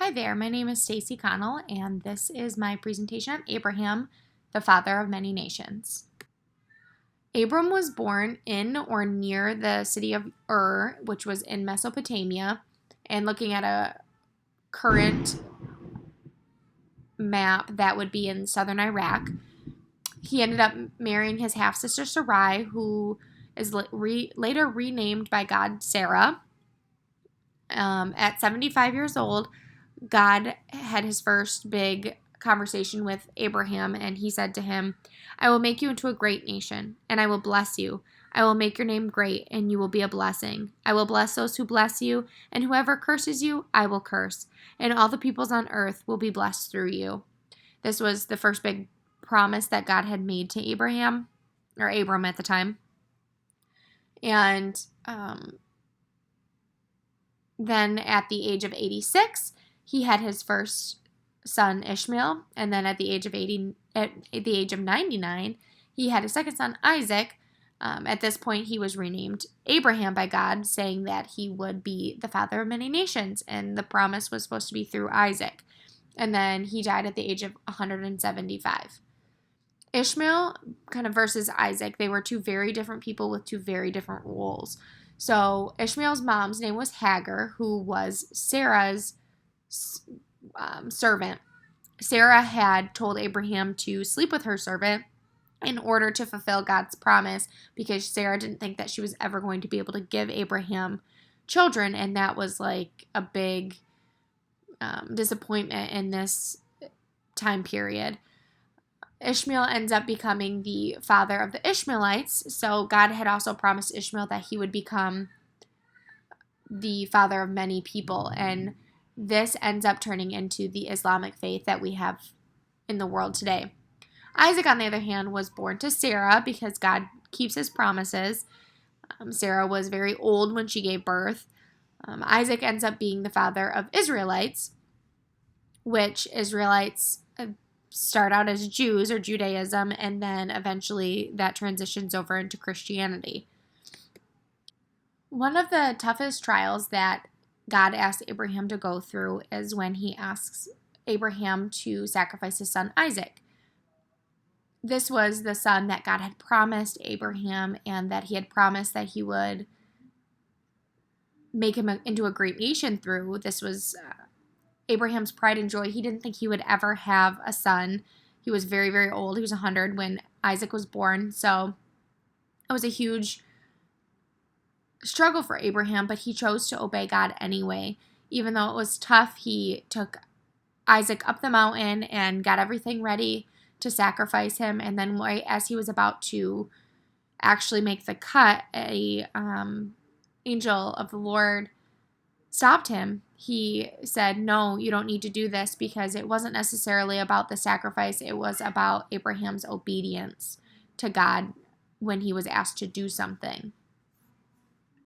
Hi there, my name is Stacy Connell, and this is my presentation on Abraham, the father of many nations. Abram was born in or near the city of Ur, which was in Mesopotamia, and looking at a current map, that would be in southern Iraq. He ended up marrying his half sister Sarai, who is later renamed by God Sarah. At 75 years old, God had his first big conversation with Abraham, and he said to him, I will make you into a great nation, and I will bless you. I will make your name great, and you will be a blessing. I will bless those who bless you, and whoever curses you, I will curse. And all the peoples on earth will be blessed through you. This was the first big promise that God had made to Abraham, or Abram at the time. And then at the age of 86, he had his first son Ishmael, and then at the age of 99, he had his second son Isaac. At this point, he was renamed Abraham by God, saying that he would be the father of many nations, and the promise was supposed to be through Isaac. And then he died at the age of 175. Ishmael kind of versus Isaac, they were two very different people with two very different roles. So Ishmael's mom's name was Hagar, who was Sarah's servant. Sarah had told Abraham to sleep with her servant in order to fulfill God's promise, because Sarah didn't think that she was ever going to be able to give Abraham children, and that was like a big disappointment in this time period. Ishmael ends up becoming the father of the Ishmaelites, so God had also promised Ishmael that he would become the father of many people, and this ends up turning into the Islamic faith that we have in the world today. Isaac, on the other hand, was born to Sarah because God keeps his promises. Sarah was very old when she gave birth. Isaac ends up being the father of Israelites, which Israelites start out as Jews or Judaism, and then eventually that transitions over into Christianity. One of the toughest trials that God asked Abraham to go through is when he asks Abraham to sacrifice his son Isaac. This was the son that God had promised Abraham, and that he had promised that he would make him into a great nation through. This was Abraham's pride and joy. He didn't think he would ever have a son. He was very, very old. He was 100 when Isaac was born. So it was a huge struggle for Abraham, but he chose to obey God anyway. Even though it was tough, he took Isaac up the mountain and got everything ready to sacrifice him. And then right as he was about to actually make the cut, a angel of the Lord stopped him. He said, no, you don't need to do this, because it wasn't necessarily about the sacrifice. It was about Abraham's obedience to God when he was asked to do something.